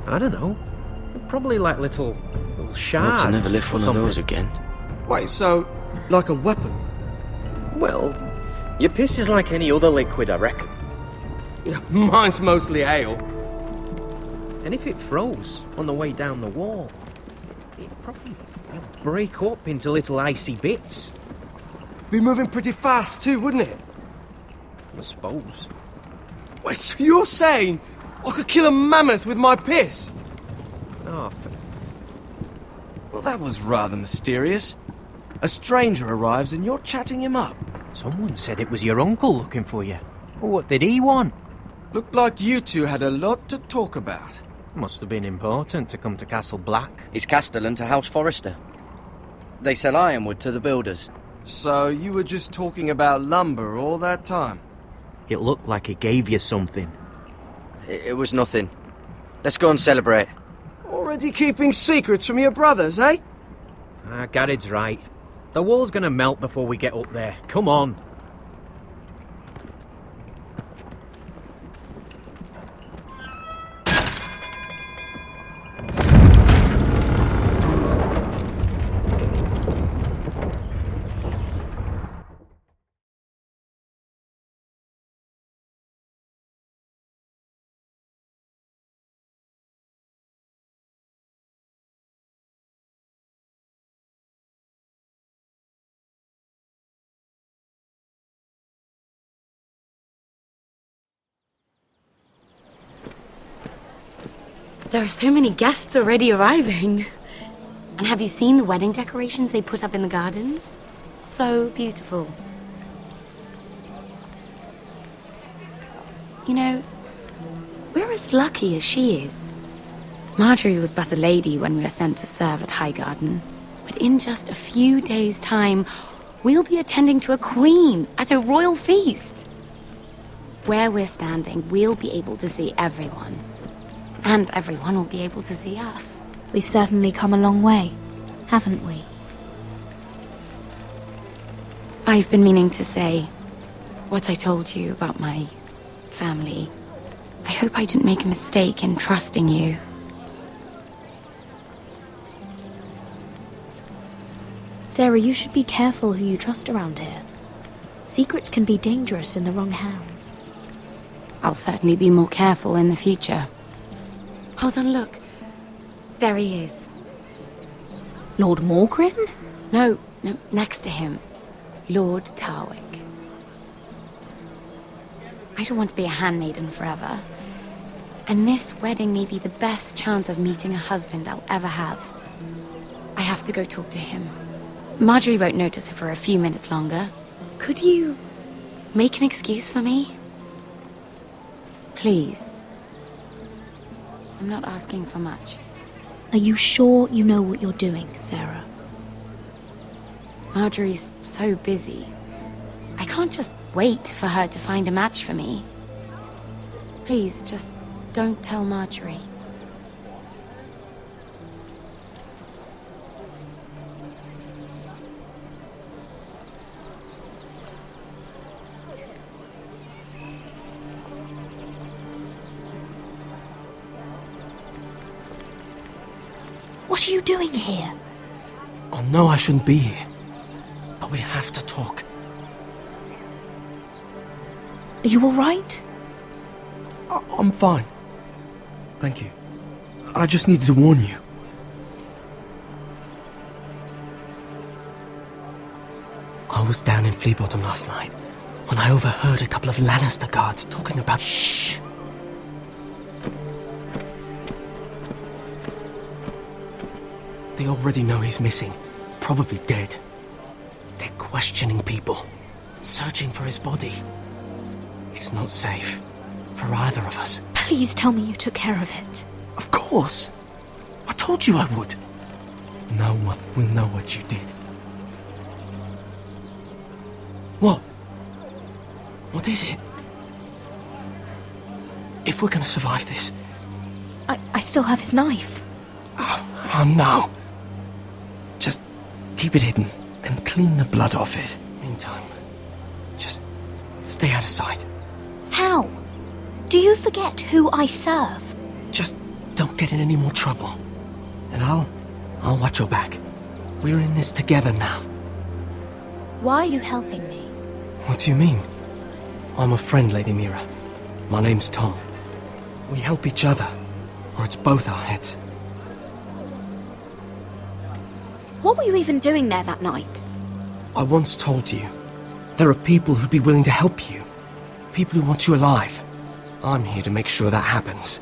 I don't know. Probably like little shards. Hope to never lift one of those again. Wait, so, like a weapon? Well, your piss is like any other liquid, I reckon. Yeah, mine's mostly ale. And if it froze on the way down the wall, it'd probably break up into little icy bits. Be moving pretty fast too, wouldn't it? I suppose. Wait, so you're saying I could kill a mammoth with my piss? Oh, Well, that was rather mysterious. A stranger arrives and you're chatting him up. someone said it was your uncle looking for you. What did he want? Looked like you two had a lot to talk about. Must have been important to come to Castle Black. It's Castellan to House Forrester. They sell ironwood to the builders. So you were just talking about lumber all that time? It looked like he gave you something. It was nothing. Let's go and celebrate. Already keeping secrets from your brothers, eh? Gared's right. The wall's gonna melt before we get up there. Come on. There are so many guests already arriving. And have you seen the wedding decorations they put up in the gardens? So beautiful. You know, we're as lucky as she is. Marjorie was but a lady when we were sent to serve at Highgarden. But in just a few days' time, we'll be attending to a queen at a royal feast. Where we're standing, we'll be able to see everyone. And everyone will be able to see us. We've certainly come a long way, haven't we? I've been meaning to say what I told you about my family. I hope I didn't make a mistake in trusting you. Sarah, you should be careful who you trust around here. Secrets can be dangerous in the wrong hands. I'll certainly be more careful in the future. Hold on, look. There he is. Lord Morgrin? No, next to him. Lord Tarwick. I don't want to be a handmaiden forever. And this wedding may be the best chance of meeting a husband I'll ever have. I have to go talk to him. Marjorie won't notice it for a few minutes longer. Could you make an excuse for me? Please. I'm not asking for much. Are you sure you know what you're doing, Sarah? Marjorie's so busy. I can't just wait for her to find a match for me. Please, just don't tell Marjorie. What are you doing here? I know I shouldn't be here, but we have to talk. Are you all right? I'm fine. Thank you. I just needed to warn you. I was down in Fleabottom last night when I overheard a couple of Lannister guards talking about... Shh! They already know he's missing, probably dead. They're questioning people, searching for his body. It's not safe for either of us. Please tell me you took care of it. Of course. I told you I would. No one will know what you did. What? What is it? If we're gonna survive this... I still have his knife. Oh no. Just keep it hidden and clean the blood off it. Meantime, just stay out of sight. How? Do you forget who I serve? Just Don't get in any more trouble. And I'll watch your back. We're in this together now. Why are you helping me? What do you mean? I'm a friend, Lady Mira. My name's Tom. We help each other, or it's both our heads. What were you even doing there that night? I once told you, there are people who'd be willing to help you. People who want you alive. I'm here to make sure that happens.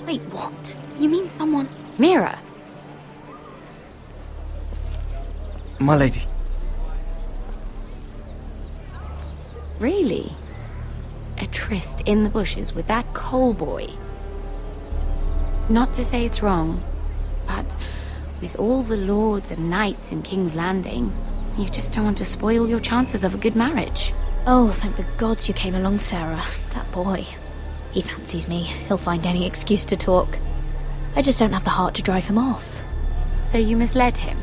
Wait, what? You mean someone... Mira, My lady. really? A tryst in the bushes with that coal boy? Not to say it's wrong, but with all the lords and knights in King's Landing, you just don't want to spoil your chances of a good marriage. Oh, thank the gods you came along, Sarah. That boy. He fancies me. He'll find any excuse to talk. I just don't have the heart to drive him off. So you misled him?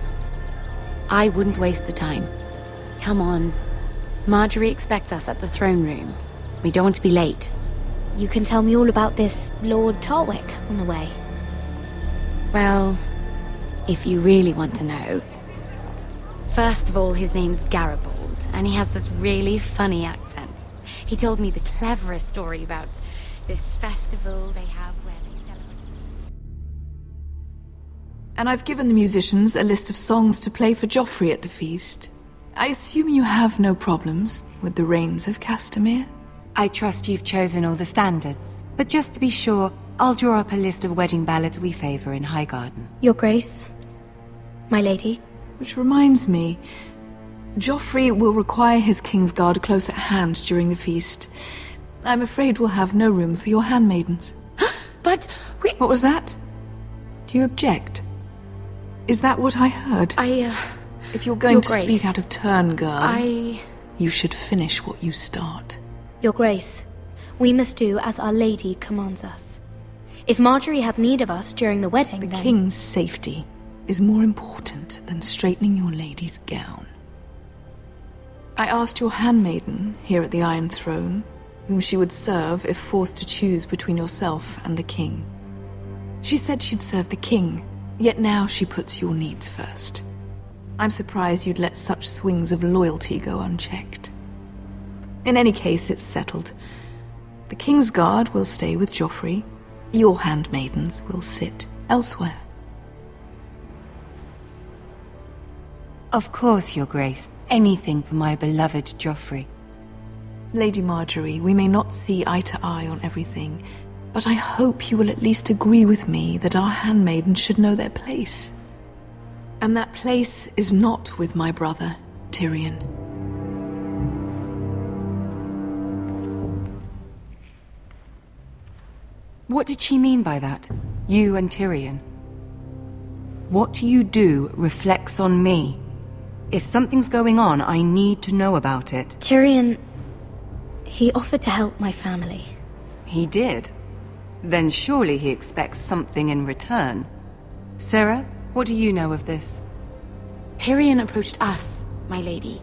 I wouldn't waste the time. Come on. Marjorie expects us at the throne room. We don't want to be late. You can tell me all about this Lord Tarwick on the way. Well, if you really want to know. First of all, his name's Garibald, and he has this really funny accent. He told me the cleverest story about this festival they have where they celebrate... And I've given the musicians a list of songs to play for Joffrey at the feast. I assume you have no problems with the Rains of Castamere? I trust you've chosen all the standards, but just to be sure, I'll draw up a list of wedding ballads we favor in Highgarden. Your Grace. My lady. Which reminds me, Joffrey will require his Kingsguard close at hand during the feast. I'm afraid we'll have no room for your handmaidens. But we... What was that? Do you object? Is that what I heard? If you're going Your to Grace. speak out of turn, girl, I... you should finish what you start. Your Grace. We must do as Our Lady commands us. If Marjorie has need of us during the wedding, The then... king's safety is more important than straightening your lady's gown. I asked your handmaiden here at the Iron Throne whom she would serve if forced to choose between yourself and the king. She said she'd serve the king, yet now she puts your needs first. I'm surprised you'd let such swings of loyalty go unchecked. In any case, it's settled. The King's Guard will stay with Joffrey. Your handmaidens will sit elsewhere. Of course, Your Grace. Anything for my beloved Joffrey. Lady Marjorie, we may not see eye to eye on everything, but I hope you will at least agree with me that our handmaidens should know their place. And that place is not with my brother, Tyrion. What did she mean by that? You and Tyrion? What you do reflects on me. If something's going on, I need to know about it. Tyrion... he offered to help my family. He did? Then surely he expects something in return. Sarah, what do you know of this? Tyrion approached us, my lady.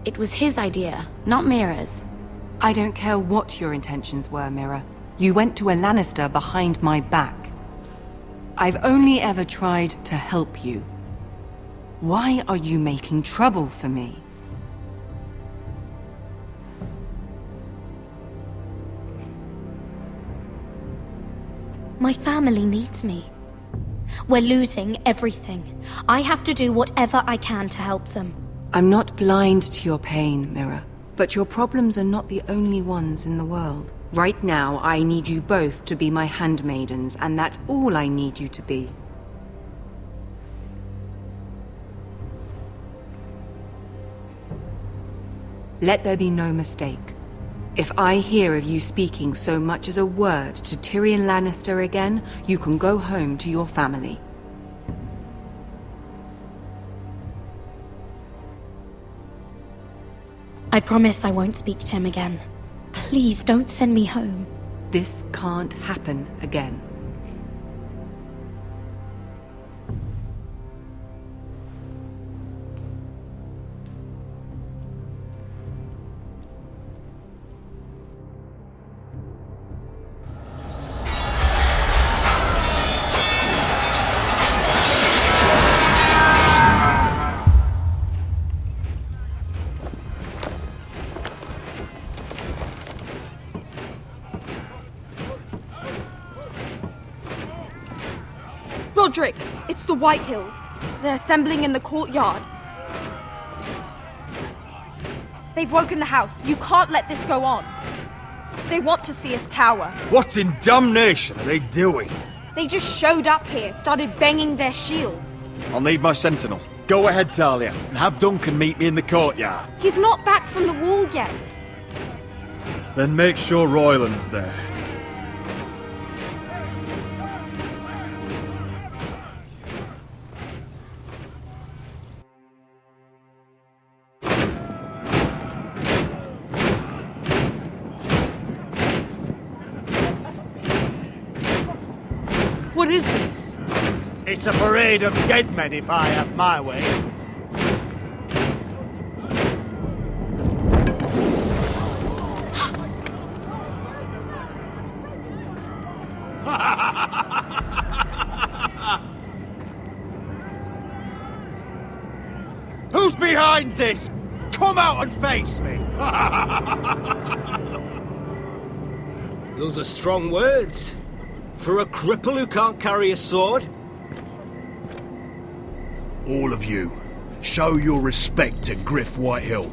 It was his idea, not Mira's. I don't care what your intentions were, Mira. You went to a Lannister behind my back. I've only ever tried to help you. Why are you making trouble for me? My family needs me. We're losing everything. I have to do whatever I can to help them. I'm not blind to your pain, Mira, but your problems are not the only ones in the world. Right now, I need you both to be my handmaidens, and that's all I need you to be. Let there be no mistake. If I hear of you speaking so much as a word to Tyrion Lannister again, you can go home to your family. I promise I won't speak to him again. Please don't send me home. This can't happen again. Roderick, it's the White Hills. They're assembling in the courtyard. They've woken the house. You can't let this go on. They want to see us cower. What in damnation are they doing? They just showed up here, started banging their shields. I'll need my sentinel. Go ahead, Talia, and have Duncan meet me in the courtyard. He's not back from the wall yet. Then make sure Royland's there. What is this? It's a parade of dead men, if I have my way. Who's behind this? Come out and face me! Those are strong words. For a cripple who can't carry a sword? All of you, show your respect to Griff Whitehill,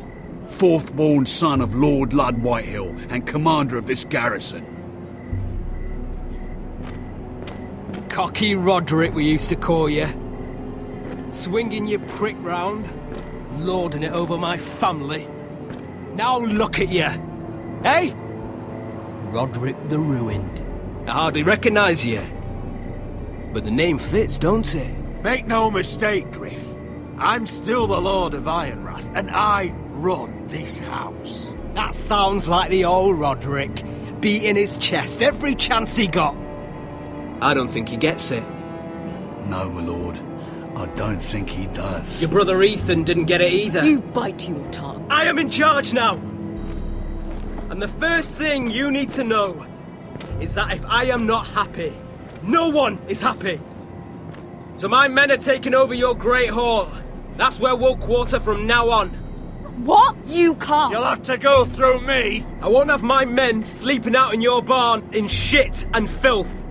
fourth-born son of Lord Ludd Whitehill and commander of this garrison. Cocky Roderick, we used to call you. Swinging your prick round, lording it over my family. Now look at you, eh? Roderick the Ruined. I hardly recognise you. But the name fits, don't it? Make no mistake, Griff. I'm still the Lord of Ironrath, and I run this house. That sounds like the old Roderick, beating his chest every chance he got. I don't think he gets it. No, my lord. I don't think he does. Your brother Ethan didn't get it either. You bite your tongue. I am in charge now! And the first thing you need to know is that if I am not happy, no one is happy. So my men are taking over your Great Hall. That's where we'll quarter from now on. What? You can't. You'll have to go through me. I won't have my men sleeping out in your barn in shit and filth.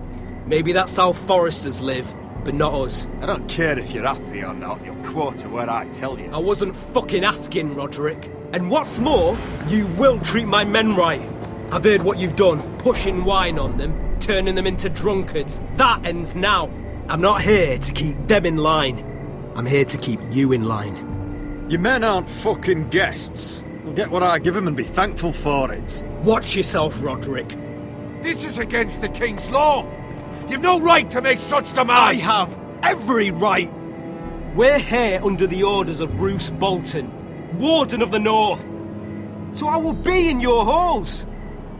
Maybe that's how Foresters live, but not us. I don't care if you're happy or not, you'll quarter where I tell you. I wasn't fucking asking, Roderick. And what's more, you will treat my men right. I've heard what you've done, pushing wine on them, turning them into drunkards. That ends now. I'm not here to keep them in line. I'm here to keep you in line. Your men aren't fucking guests. They'll get what I give them and be thankful for it. Watch yourself, Roderick. This is against the King's law. You've no right to make such demands. I have every right. We're here under the orders of Roose Bolton, Warden of the North. So I will be in your halls.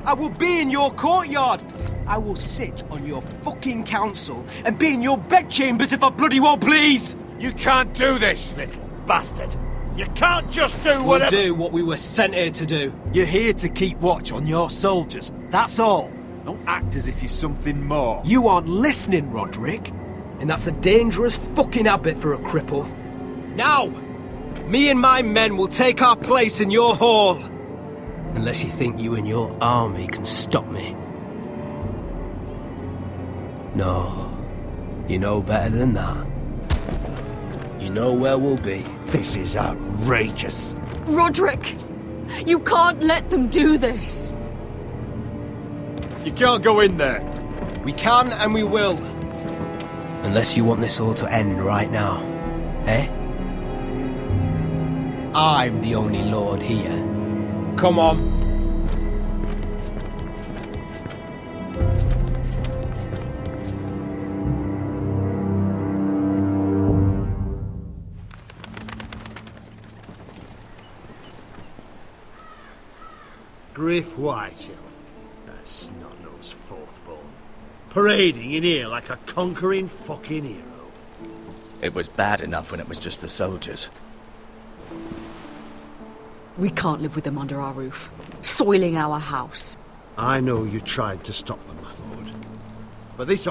I will be in your courtyard. I will sit on your fucking council and be in your bedchambers if I bloody well please. You can't do this, little bastard. You can't just do whatever... We'll do what we were sent here to do. You're here to keep watch on your soldiers. That's all. Don't act as if you're something more. You aren't listening, Roderick. And that's a dangerous fucking habit for a cripple. Now, me and my men will take our place in your hall. Unless you think you and your army can stop me. No, you know better than that. You know where we'll be. This is outrageous. Roderick, you can't let them do this. You can't go in there. We can and we will. Unless you want this all to end right now, eh? I'm the only lord here. Come on. Griff Whitehill. That snot-nosed fourth-born. Parading in here like a conquering fucking hero. It was bad enough when it was just the soldiers. We can't live with them under our roof, soiling our house. I know you tried to stop them, my lord. But this